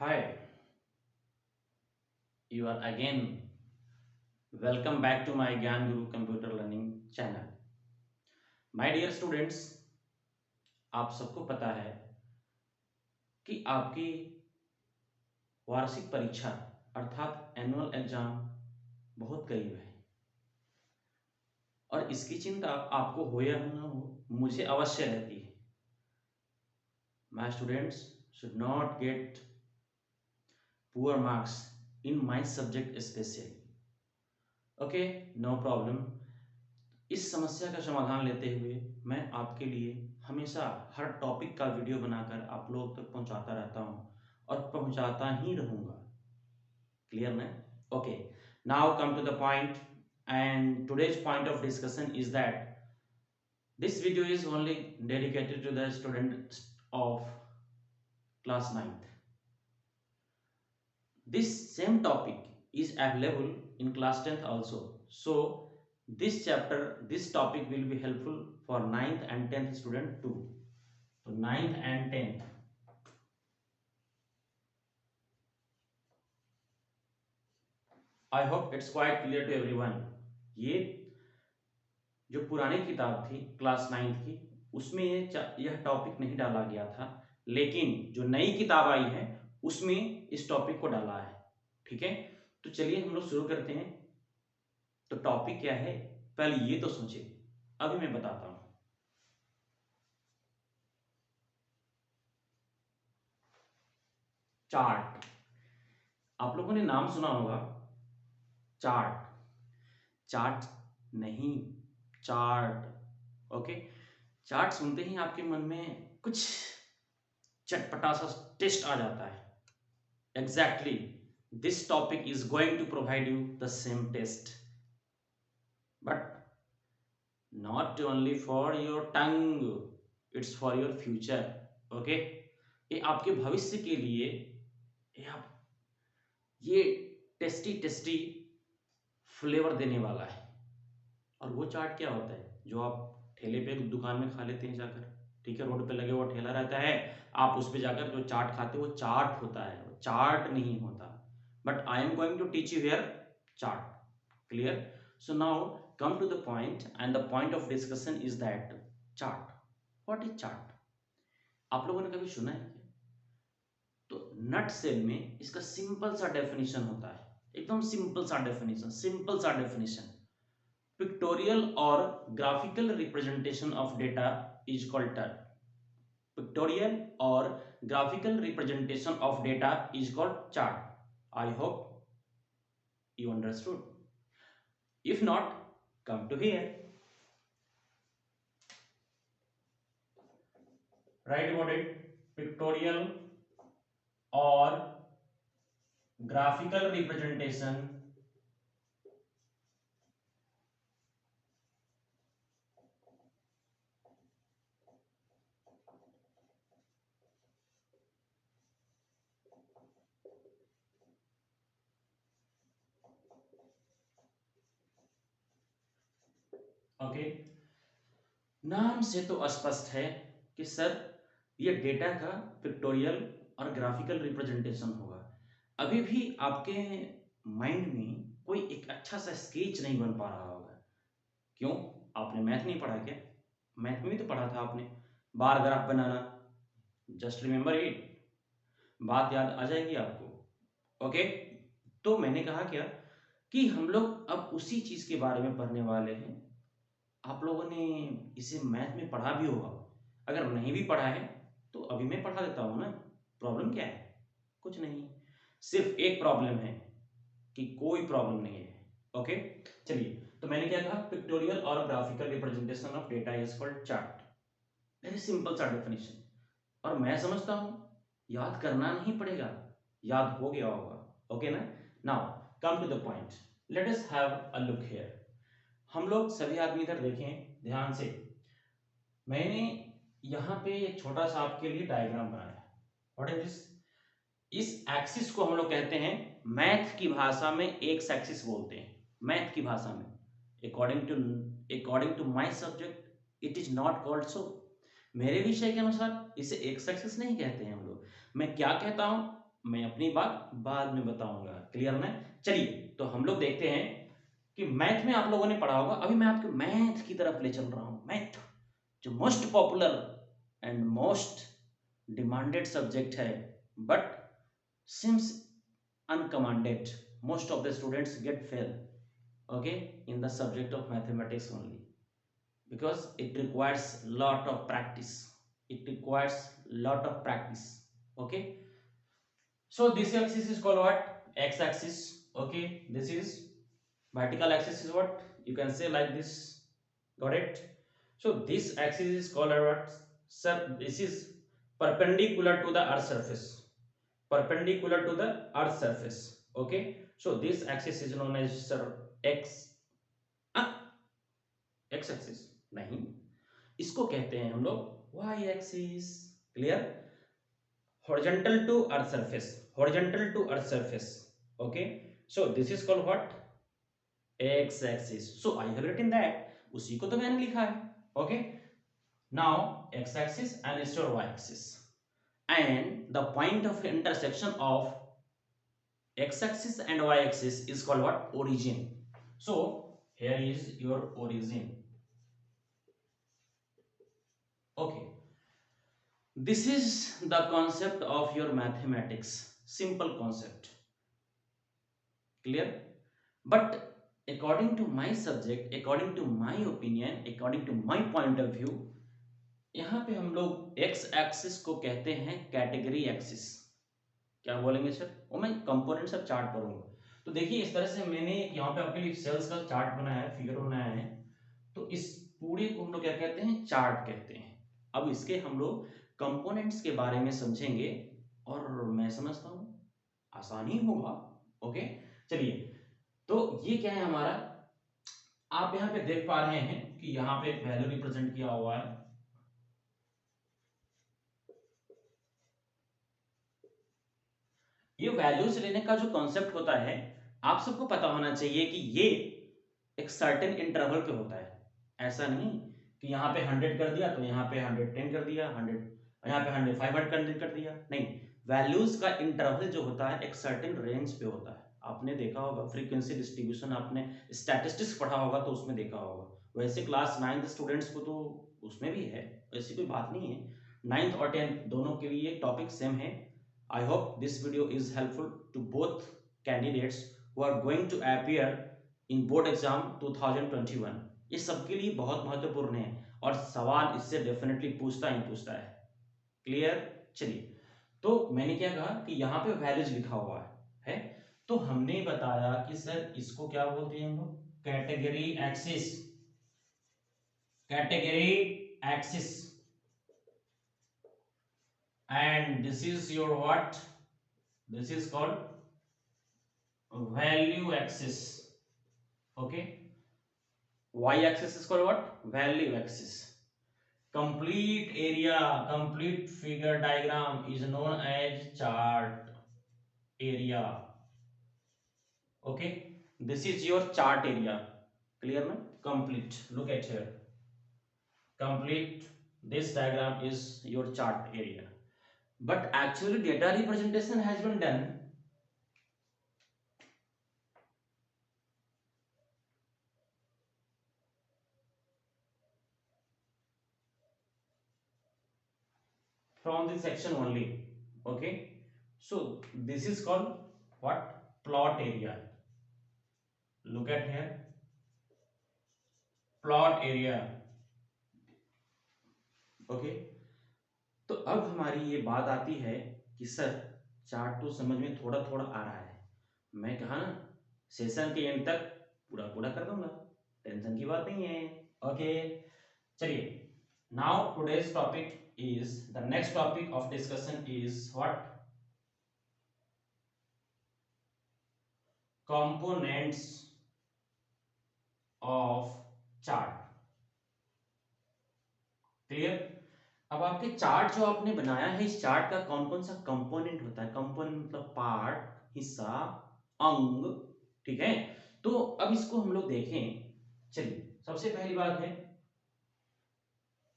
Hi, you are again. Welcome back to my Gyan Guru Computer Learning channel. My dear students, आप सबको पता है कि आपकी वार्षिक परीक्षा अर्थात एनुअल एग्जाम बहुत करीब है और इसकी चिंता आपको हो या ना हो मुझे अवश्य रहती है. My students should not get poor marks in my subject especially. Okay, no problem. इस समस्या का समाधान लेते हुए मैं आपके लिए हमेशा हर टॉपिक का वीडियो बनाकर आप लोग तक पहुंचाता रहता हूं और पहुंचाता ही रहूंगा. क्लियर ना? Okay, now come to the point and today's point of discussion is that this video is only dedicated to the student of class 9th. This same topic is available in class 10th also. So this topic will be helpful for 9th and 10th student too. So 9th and 10th. I hope it's quite clear to everyone. ये जो पुरानी किताब थी class 9th की उसमें यह topic नहीं डाला गया था, लेकिन जो नई किताब आई है उसमें इस टॉपिक को डाला है. ठीक है, तो चलिए हम लोग शुरू करते हैं. तो टॉपिक क्या है पहले ये तो सोचिए, अभी मैं बताता हूं. चार्ट, आप लोगों ने नाम सुना होगा चार्ट. चार्ट नहीं, चार्ट. ओके, चार्ट सुनते ही आपके मन में कुछ चटपटा सा टेस्ट आ जाता है. Exactly, this topic is going to provide you the same taste, but not only for your tongue, it's for your future. Okay, ये आपके भविष्य के लिए ये टेस्टी टेस्टी फ्लेवर देने वाला है. और वो चाट क्या होता है जो आप ठेले पे दुकान में खा लेते हैं जाकर. ठीक है, रोड पे लगे हुआ ठेला रहता है, आप उस पे जाकर जो चाट खाते हो वो चाट होता है, वो चाट नहीं होता. But I am going to teach you here chart. Clear? So now come to the point and the point of discussion is that chart. What is chart? आप लोगों ने कभी सुना है क्या? तो नट सेल में इसका सिंपल सा डेफिनेशन होता है, एकदम सिंपल सा डेफिनेशन, सिंपल सा डेफिनेशन. पिक्टोरियल और graphical representation of data is called chart. Pictorial और graphical representation of data is called chart. I hope you understood. If not, come to here. Write about it. Pictorial or graphical representation okay. नाम से तो स्पष्ट है कि sir ये data का pictorial और ग्राफिकल रिप्रेजेंटेशन होगा. अभी भी आपके माइंड में कोई एक अच्छा सा स्केच नहीं बन पा रहा होगा. क्यों? आपने मैथ नहीं पढ़ा क्या? मैथ में भी तो पढ़ा था आपने bar graph banana. Just remember it, बात याद आ जाएगी आपको. ओके, तो मैंने कहा क्या कि हम लोग अब उसी चीज के बारे में पढ़ने वाले हैं. आप लोगों ने इसे मैथ में पढ़ा भी होगा, अगर नहीं भी पढ़ा है तो अभी मैं पढ़ा देता हूँ ना. प्रॉब्लम क्या है? कुछ नहीं, सिर्फ एक प्रॉब्लम है कि कोई प्रॉब्लम नहीं है. ओके, चलिए. तो मैंने क्या कहा, पिक्टोरियल और graphical representation of data is called chart. Very simple सा डेफिनेशन, और मैं समझता हूँ याद करना नहीं पड़ेगा, याद हो गया होगा. ओके ना? Now come to the point, let us have a look here. हम लोग सभी आदमी इधर देखें ध्यान से. मैंने यहाँ पे एक छोटा सा आपके लिए डायग्राम बनाया. What is this? इस एक्सिस को हम लोग कहते हैं, मैथ की भाषा में एक्स एक्सिस बोलते हैं. मैथ की भाषा में according to my subject it is not called so. मेरे विषय के अनुसार इसे एक्स एक्सिस नहीं कहते हैं हम लोग. मैं क्या कहता हूं? मैं अपनी बात बाद में बताऊंगा। क्लियर ना? चलिए, तो हम लोग देखते हैं कि मैथ में आप लोगों ने पढ़ा होगा। अभी मैं आपके मैथ की तरफ ले चल रहा हूं। मैथ जो most popular and most demanded subject है, but seems uncommanded. Most of the students get fail, okay, in the subject of mathematics only, because it requires lot of practice. It requires lot of practice. Okay, so this axis is called what? X axis. Okay, this is vertical axis is what you can say like this. Got it? So this axis is called what? Sir, this is perpendicular to the earth surface. Perpendicular to the earth surface. Okay, so this axis is known as, sir, x x axis नहीं, इसको कहते हैं हम लोग y axis. Clear? Horizontal to earth surface. Horizontal to earth surface. Okay, so this is called what? X axis. So I have written that, उसी को तो मैंने लिखा है. Okay, now x axis and instead y axis, and the point of intersection of x-axis and y-axis is called what? Origin. So here is your origin. Okay, this is the concept of your mathematics. Simple concept. Clear? But according to my subject, according to my opinion, according to my point of view, यहाँ पे हम लोग x axis को कहते हैं category axis. क्या बोलेंगे sir? वो मैं कंपोनेंट सब चार्ट पढ़ूंगा. तो देखिए, इस तरह से मैंने यहाँ पे आपके लिए सेल्स का चार्ट बनाया है, फिगर बनाया है. तो इस पूरे को हम लोग क्या कहते हैं? चार्ट कहते हैं. अब इसके हम लोग कंपोनेंट्स के बारे में समझेंगे, और मैं समझता हूँ आसानी होगा. ओके, चलिए, तो ये क्या है हमारा? आप यहाँ पे देख पा रहे हैं कि यहाँ पे वैल्यू रिप्रेजेंट किया हुआ है. ये वैल्यूज लेने का जो कॉन्सेप्ट होता है, आप सबको पता होना चाहिए कि ये एक सर्टेन इंटरवल पे होता है. ऐसा नहीं कि यहाँ पे 100 कर दिया तो यहाँ पे 110 कर दिया, 100 यहाँ पे 100 500 कर दिया. नहीं, वैल्यूज का इंटरवल जो होता है एक सर्टेन रेंज पे होता है. आपने देखा होगा फ्रीक्वेंसी डिस्ट्रीब्यूशन, आपने स्टैटिस्टिक्स पढ़ा होगा तो उसमें देखा होगा. वैसे क्लास 9th स्टूडेंट्स को तो उसमें भी है, ऐसी कोई बात नहीं है. 9th और 10th दोनों के लिए टॉपिक सेम है. I hope this video is helpful to both candidates who are going to appear in board exam 2021. ये सबके लिए बहुत महत्वपूर्ण है, और सवाल इससे डेफिनेटली पूछता ही पूछता है. क्लियर? चलिए, तो मैंने क्या कहा कि यहाँ पे वैल्यूज लिखा हुआ है. तो हमने बताया कि सर इसको क्या बोलते हैं हम लोग? Category axis. Category axis. And this is your what? This is called value axis. Okay, y axis is called what? Value axis. Complete area, complete figure diagram is known as chart area. Okay, this is your chart area. Clear na? Complete. Look at here. Complete. This diagram is your chart area. But actually data representation has been done from this section only. Okay, so this is called what? Plot area. Look at here, plot area. Okay, तो अब हमारी ये बात आती है कि sir chart तो समझ में थोड़ा थोड़ा आ रहा है. मैं कहा ना, सेशन के एंड तक पूरा पूरा कर दूंगा, टेंशन की बात नहीं है. ओके, चलिए, now today's topic is the next topic of discussion is what? Components of chart. Clear? अब आपके चार्ट जो आपने बनाया है, इस चार्ट का कौन कौन सा कंपोनेंट होता है? कंपोनेंट मतलब पार्ट, हिस्सा, अंग. ठीक है, तो अब इसको हम लोग देखें. चलिए, सबसे पहली बात है,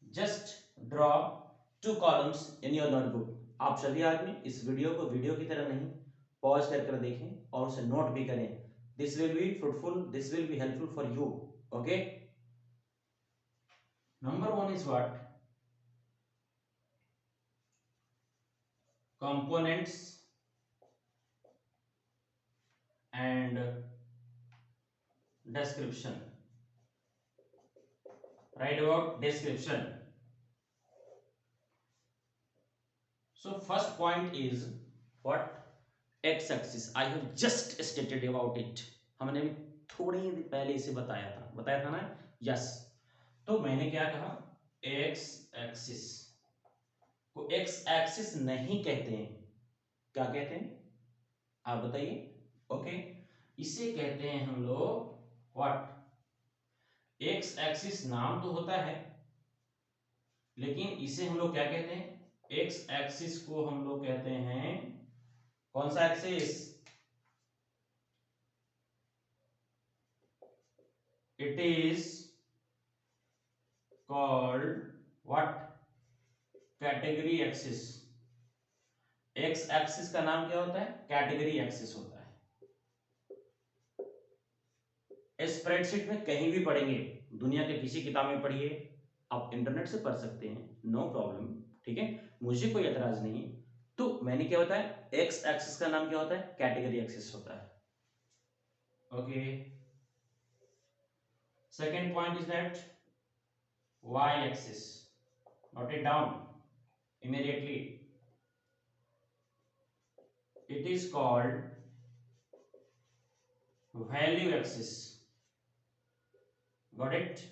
just draw 2 columns in your notebook. आप सभी आदमी इस वीडियो को वीडियो की तरह नहीं पॉज कर देखें और उसे नोट भी करें. This will be fruitful, this will be helpful for you. Okay, number 1 is what? Components and description. Write about description. So first point is what? X-axis. I have just stated about it. हमने भी थोड़ी ही पहले इसे बताया था ना? Yes. तो मैंने क्या कहा? X-axis को X-axis नहीं कहते हैं. क्या कहते हैं? आप बताइए. ओके, इसे कहते हैं हम लोग व्हाट? एक्स एक्सिस नाम तो होता है, लेकिन इसे हम लोग क्या कहते हैं? एक्स एक्सिस को हम लोग कहते हैं कौन सा axis? It is called what? Category axis. X axis का नाम क्या होता है? कैटेगरी एक्सिस होता है. स्प्रेडशीट में कहीं भी पढ़ेंगे, दुनिया के किसी किताब में पढ़िए, आप इंटरनेट से पढ़ सकते हैं, नो प्रॉब्लम. ठीक है, मुझे कोई एतराज नहीं. तो मैंने क्या बताया? एक्स एक्सिस का नाम क्या होता है? कैटेगरी एक्सिस होता है. Okay, second point is that Y axis. Note it down immediately. It is called value axis. Got it?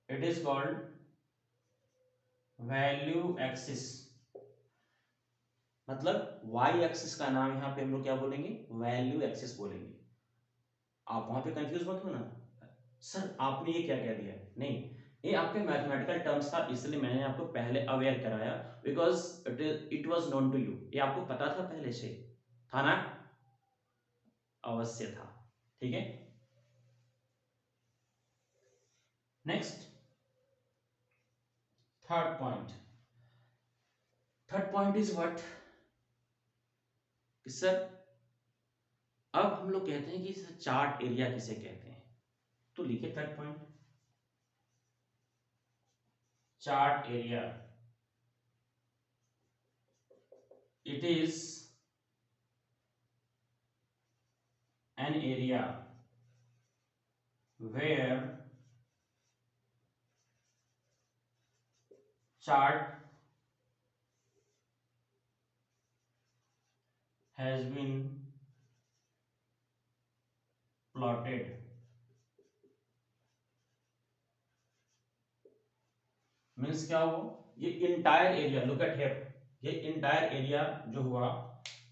It is called value axis. मतलब y एक्सिस का नाम यहां पे हम लोग क्या बोलेंगे? वैल्यू एक्सिस बोलेंगे. आप वहां पे कंफ्यूज मत होना, सर आपने ये क्या कह दिया. नहीं, ये आपके मैथमेटिकल टर्म्स था, इसलिए मैंने आपको पहले अवेयर कराया, because it was known to you. ये आपको पता था पहले से, था ना? अवश्य था. ठीक है, next third point. Third point is what? Sir अब हम लोग कहते हैं कि चार्ट एरिया किसे कहते हैं, तो लिखिए third point, chart area. It is an area where chart has been plotted. Means क्या हुआ? ये entire area, look at here, ये इंटायर एरिया जो हुआ,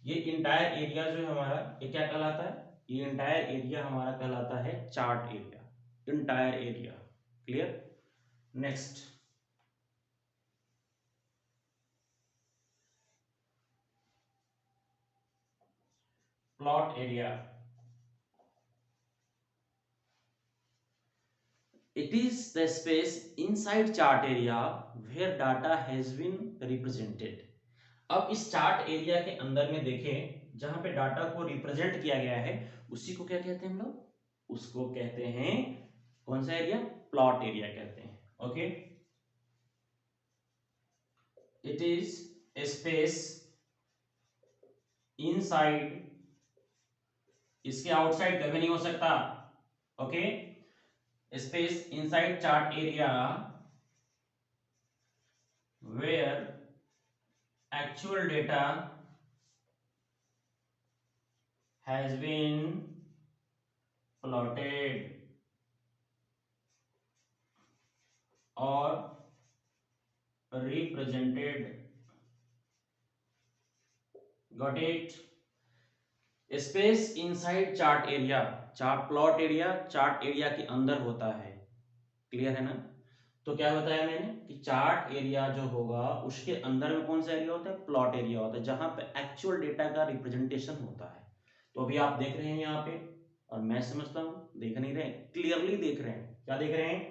ये इंटायर एरिया जो है हमारा, ये क्या कहलाता है? ये इंटायर एरिया हमारा कहलाता है chart area. Entire area. Clear? Next, plot area. It is the space inside chart area where data has been represented. अब इस चार्ट एरिया के अंदर में देखें, जहां पे डाटा को रिप्रेजेंट किया गया है, उसी को क्या कहते हैं हम लोग? उसको कहते हैं कौन सा एरिया? प्लॉट एरिया कहते हैं. Okay, it is a space inside, इसके आउटसाइड कभी नहीं हो सकता. Okay, space inside chart area where actual data has been plotted or represented. Got it? Space inside chart area, chart plot area chart area के अंदर होता है. Clear है ना? तो क्या बताया मैंने कि चार्ट एरिया जो होगा उसके अंदर में कौन सा एरिया होता है? प्लॉट एरिया होता है, जहां पे एक्चुअल डेटा का रिप्रेजेंटेशन होता है. तो अभी आप देख रहे हैं यहाँ पे, और मैं समझता हूं देख नहीं रहे, क्लियरली देख रहे हैं. क्या देख रहे हैं?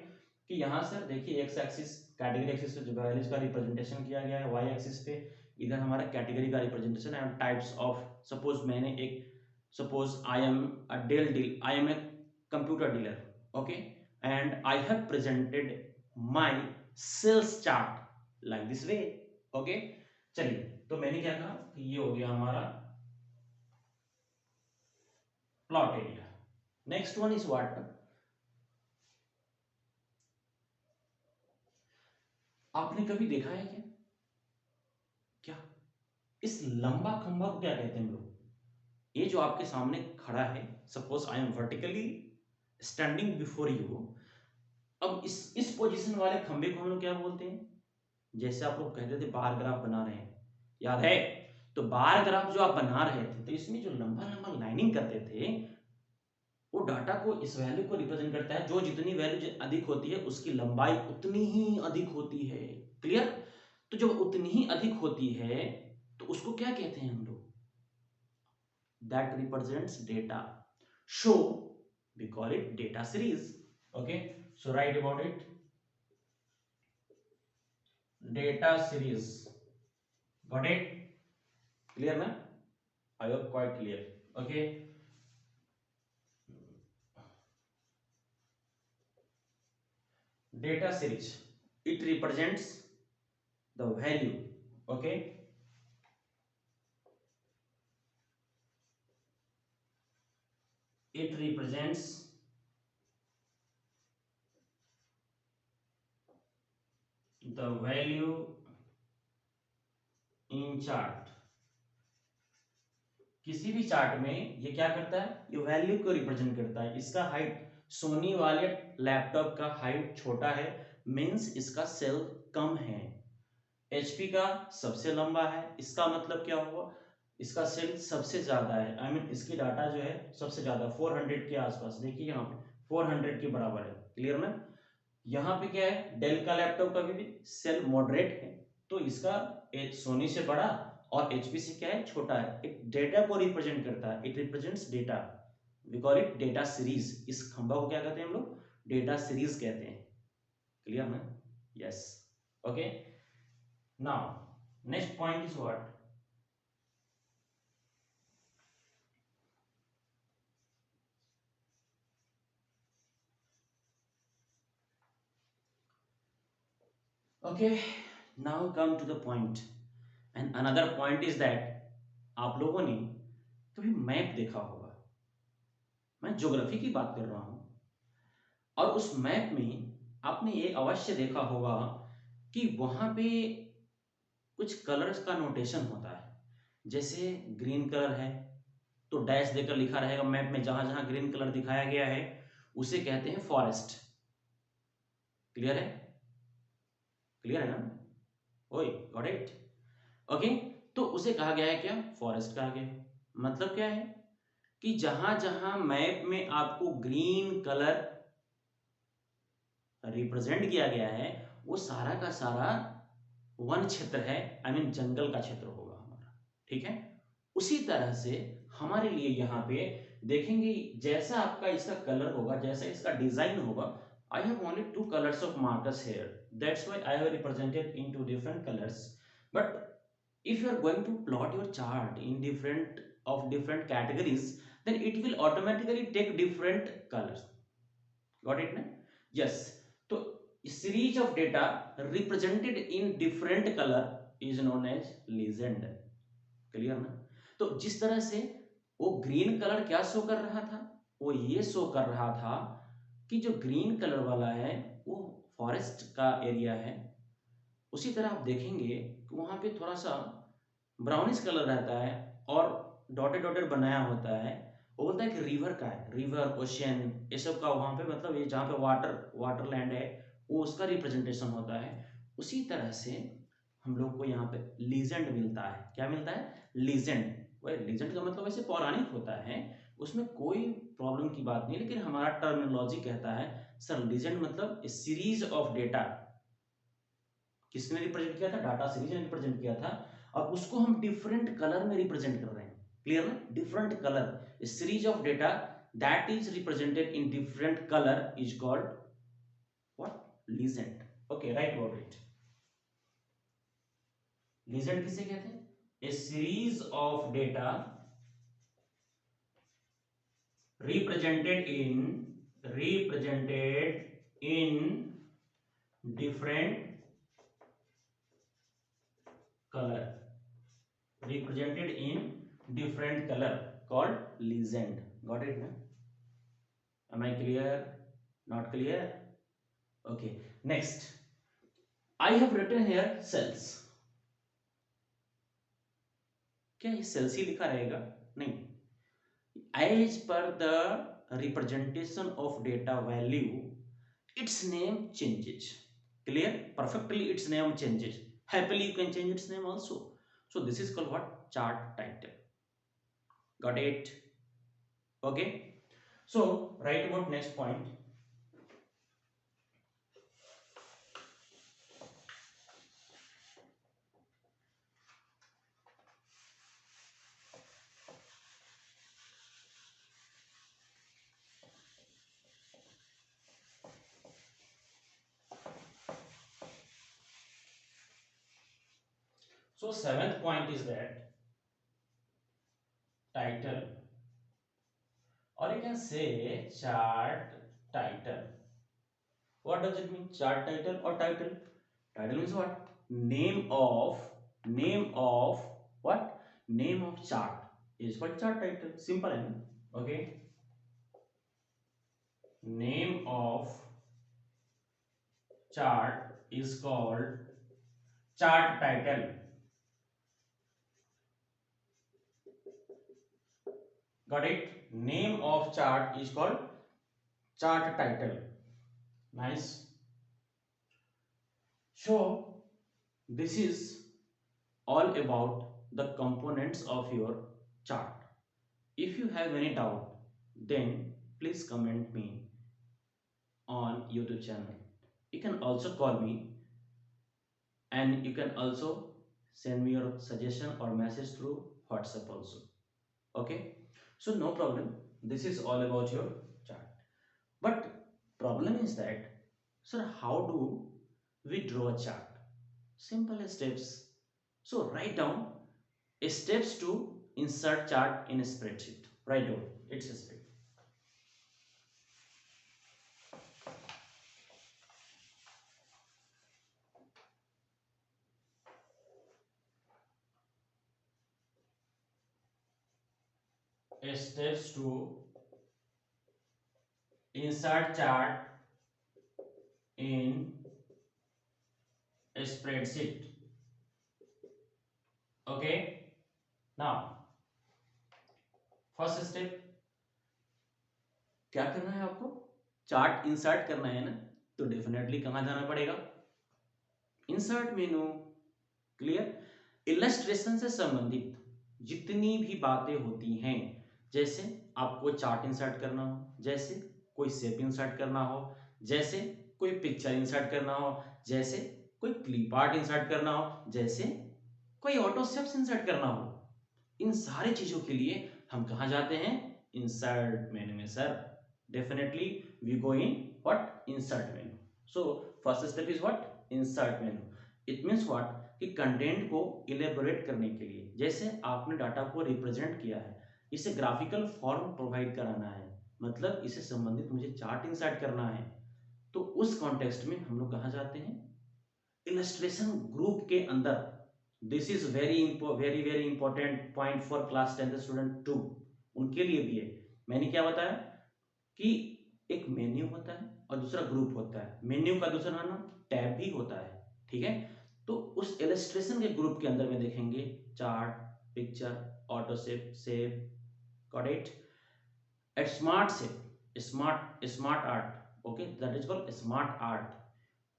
कि यहाँ सर देखिए एक्स एक्सिस कैटेगरी एक्सिस पे जो वैल्यूज का रिप्रेजेंटेशन किया गया है, वाई एक्सिस पे इधर हमारा कैटेगरी का रिप्रेजेंटेशन है, टाइप्स ऑफ, सपोज मैंने एक, suppose I am a deal I am a computer dealer, okay, and I have presented my sales chart like this way, okay. चलिए, तो मैंने क्या कहा कि ये हो गया हमारा plot area. Next one is what, आपने कभी देखा है क्या, क्या इस लंबा खंभा को क्या कहते हैं हम लोग, ये जो आपके सामने खड़ा है, suppose I M vertically standing before you, अब इस पोजीशन वाले खंभे को हम लोग क्या बोलते हैं, जैसे आप लोग कहते थे बार ग्राफ बना रहे हैं, याद है, तो बार ग्राफ जो आप बना रहे थे तो इसमें जो लंबा लंबा लाइनिंग करते थे वो डाटा को, इस वैल्यू को रिप्रेजेंट करता है, जो जितनी वैल्यू अधिक होती है उसकी लंबाई उतनी ही अधिक होती है, क्लियर। तो जब उतनी ही अधिक होती है तो उसको क्या कहते हैं हम लोग, that represents data, so we call it data series, okay, so write about it, data series, got it, clear na, I hope quite clear, okay। Data series, it represents the value, okay, it represents the value in chart, किसी भी chart में ये क्या करता है, ये value को represent करता है, इसका हाइट, सोनी वाले लैपटॉप का हाइट छोटा है, मींस इसका सेल कम है, एचपी का सबसे लंबा है, इसका मतलब क्या हुआ, इसका सेल सबसे ज्यादा है, आई मीन इसकी डाटा जो है सबसे ज्यादा 400 के आसपास, देखिए यहाँ पे 400 के बराबर है, क्लियर ना। यहाँ पे क्या है, डेल का लैपटॉप का भी सेल मॉडरेट है, तो इसका सोनी से बड़ा और एचपी से क्या है, छोटा है, एक डेटा को रिप्रेजेंट करता है, it represents data, we call it data series, इस खंभा को क्या कहते हैं हम लोग, डेटा सीरीज कहते हैं, क्लियर ना, yes, okay. Now next point is what, okay, now come to the point, and another point is that आप लोगों ने कभी मैप देखा होगा, मैं ज्योग्राफी की बात कर रहा हूं, और उस मैप में आपने ये अवश्य देखा होगा कि वहां पे कुछ कलर्स का नोटेशन होता है, जैसे ग्रीन कलर है तो डैश देकर लिखा रहेगा मैप में, जहां जहां ग्रीन कलर दिखाया गया है उसे कहते हैं फॉरेस्ट, क्लियर है, क्लियर है ना, ओए गॉट इट, ओके। तो उसे कहा गया है क्या, फॉरेस्ट कहा गया है, मतलब क्या है कि जहां जहां मैप में आपको ग्रीन कलर रिप्रेजेंट किया गया है वो सारा का सारा वन क्षेत्र है, आई मीन जंगल का क्षेत्र होगा हमारा, ठीक है। उसी तरह से हमारे लिए यहाँ पे देखेंगे, जैसा आपका इसका कलर होगा, जैसा इसका डिजाइन होगा, I have only two colors of markers here, that's why I have represented into different colors, but if you are going to plot your chart in different categories, then it will automatically take different colors, got it na, yes। तो series of data represented in different color is known as legend, clear ना। तो जिस तरह से वो green colour क्या show कर रहा था, वो ये शो कर रहा था कि जो ग्रीन कलर वाला है वो फॉरेस्ट का एरिया है, उसी तरह आप देखेंगे कि वहां पे थोड़ा सा ब्राउनिश कलर रहता है और डॉटेड डॉटेड बनाया होता है, वो बोलता है कि रिवर का है, रिवर ओशियन ये सब का वहां पे, मतलब ये जहाँ पे वाटर लैंड है वो उसका रिप्रेजेंटेशन होता है। उसी तरह से हम लोग को यहाँ पे लीजेंड मिलता है, क्या मिलता है, लीजेंड। वह लीजेंड का मतलब वैसे पौराणिक होता है, उसमें कोई प्रॉब्लम की बात नहीं, लेकिन हमारा टर्मिनोलॉजी कहता है सर लीजेंड मतलब सीरीज ऑफ डेटा, किसने रिप्रेजेंट किया था, डाटा सीरीज ने रिप्रेजेंट किया था, अब उसको हम डिफरेंट कलर में रिप्रेजेंट कर रहे हैं, क्लियर ना, different colour, series of data that is represented in different colour is called what, legend, okay, write about it. Legend किसे कहते हैं? A series of data represented in different color, represented in different color called legend. Got it na? Am I clear? Not clear? Okay, next I have written here cells. क्या ये cells ही लिखा रहेगा? नहीं, as per the representation of data value its name changes. Clear? Perfectly its name changes. Happily you can change its name also. So this is called what? Chart title. Got it? Okay, so write about next point. So seventh point is that title, or you can say chart title. What does it mean? Chart title or title? Title means what? Name of what? Name of chart is called chart title. Simple, है ना? Okay. Name of chart is called chart title. Got it? Name of chart is called chart title. Nice. So this is all about the components of your chart. If you have any doubt, then please comment me on YouTube channel. You can also call me, and you can also send me your suggestion or message through WhatsApp also. Okay, so no problem. This is all about your chart. But problem is that, sir, how do we draw a chart? Simple steps. So write down steps to insert chart in a spreadsheet. Write down. It's a spreadsheet. Steps to insert chart in a spreadsheet. Okay, now first step क्या करना है आपको? Chart insert करना है ना, तो definitely कहां जाना पड़ेगा? इंसर्ट मेनू. क्लियर? इलस्ट्रेशन से संबंधित जितनी भी बातें होती हैं, जैसे आपको चार्ट इंसर्ट करना हो, जैसे कोई शेप इंसर्ट करना हो, जैसे कोई पिक्चर इंसर्ट करना हो, जैसे कोई क्लिप आर्ट इंसर्ट करना हो, जैसे कोई ऑटो स्टेप्स इंसर्ट करना हो, इन सारी चीजों के लिए हम कहां जाते हैं? इंसर्ट मेनू में sir. Definitely we go in what? Insert menu. So first step is what? Insert menu. It means what? कि कंटेंट को इलेबोरेट करने के लिए, जैसे आपने डाटा को रिप्रेजेंट किया है, इसे ग्राफिकल फॉर्म प्रोवाइड कराना है, मतलब इसे संबंधित मुझे चार्ट इंसर्ट करना है, तो उस कॉन्टेक्स्ट में हम लोग कहां जाते हैं? इलस्ट्रेशन ग्रुप के अंदर. This is very very important point for class 10th student too. उनके लिए भी है. मैंने क्या बताया कि एक मेन्यू होता है और दूसरा ग्रुप होता है. मेन्यू का दूसरा नाम टैब भी होता है. ठीक है, तो उस इलस्ट्रेशन के ग्रुप के अंदर में देखेंगे chart, picture, auto shape. Got it? Smart shape, smart art. Okay, that is called smart art.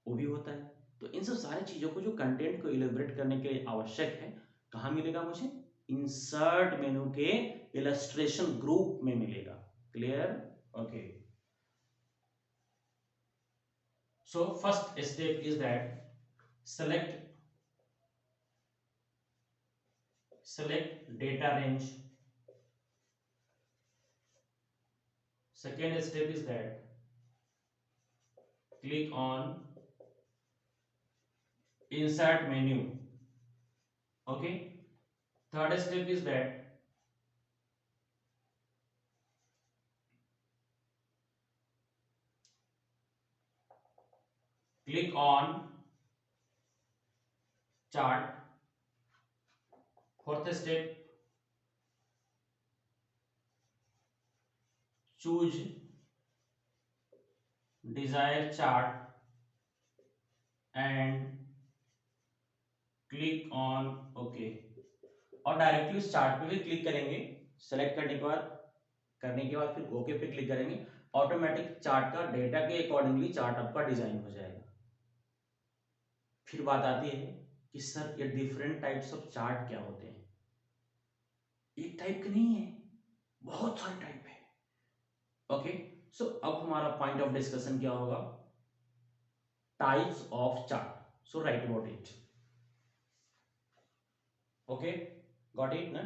वो भी होता है. तो इन सब सारी चीजों को, जो कंटेंट को इलेबोरेट करने के लिए आवश्यक है, कहां मिलेगा मुझे? इंसर्ट मेनू के इलस्ट्रेशन ग्रुप में मिलेगा. Clear? Okay. So first step is that select data range. Second step is that click on insert menu. Okay, third step is that click on chart. Fourth step, choose desired chart and click on okay, और directly उस chart पे भी click करेंगे। Select करने के बाद फिर okay पे क्लिक करेंगे, ऑटोमेटिक चार्ट का डेटा के अकॉर्डिंगली चार्ट आपका डिजाइन हो जाएगा। फिर बात आती है कि सर ये डिफरेंट टाइप्स ऑफ चार्ट क्या होते हैं। एक टाइप के नहीं है, बहुत सारे टाइप है। ओके, सो अब हमारा पॉइंट ऑफ डिस्कशन क्या होगा, types of chart. So write about it. Okay, got it ना।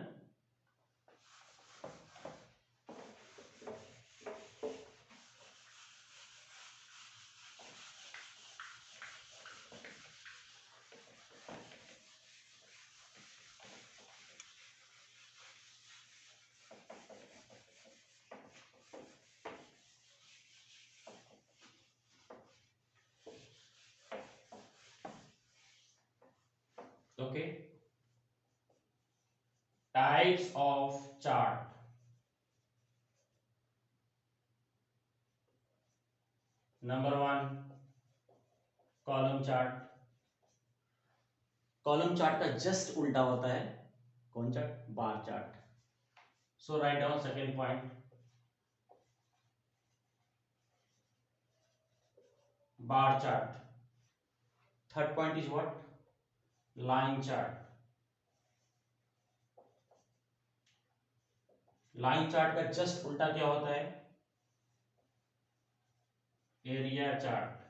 Okay, types of chart. Number 1, column chart. Column chart का जस्ट उल्टा होता है कौन chart, bar chart. So write down second point, bar chart. Third point is what, line chart. Line chart का just उल्टा क्या होता है, एरिया चार्ट।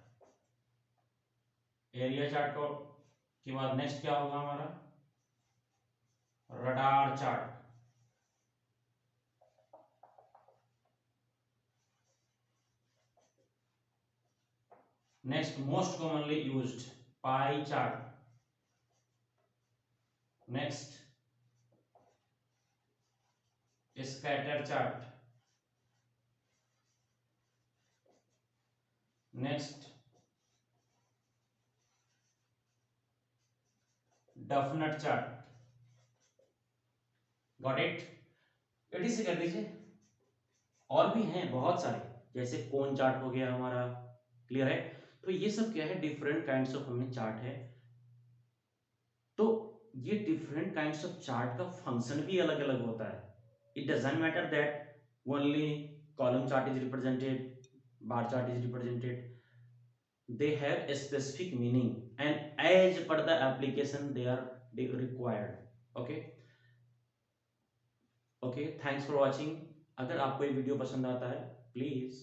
एरिया चार्ट को के बाद नेक्स्ट क्या होगा हमारा, radar chart. Next most commonly used, pie chart. Next scatter chart. Next definite chart. Got it, eighty से कर दीजिए। और भी हैं बहुत सारे, जैसे कोन चार्ट हो गया हमारा, क्लियर है। तो ये सब क्या है, डिफरेंट काइंड्स ऑफ हमें चार्ट है। तो ये डिफरेंट काइंड्स ऑफ चार्ट का फंक्शन भी अलग अलग होता है। It doesn't matter that only column chart is represented, bar chart is represented, they have a specific meaning and as per the application they are required. Okay, okay, thanks for watching. अगर आपको ये video पसंद आता है, please,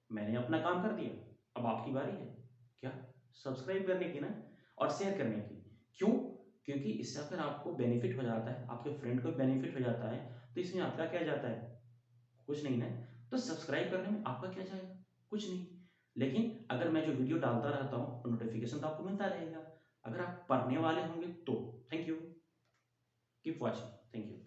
मैंने अपना काम कर दिया, अब आपकी बारी है क्या, सब्सक्राइब करने की ना, और शेयर करने की। क्यों, क्योंकि इससे अगर आपको बेनिफिट हो जाता है, आपके फ्रेंड को बेनिफिट हो जाता है, तो इसमें आपका क्या जाता है, कुछ नहीं ना। तो सब्सक्राइब करने में आपका क्या जाएगा, कुछ नहीं। लेकिन अगर मैं जो वीडियो डालता रहता हूँ तो नोटिफिकेशन तो आपको मिलता रहेगा। अगर आप पढ़ने वाले होंगे तो thank you, keep watching, thank you.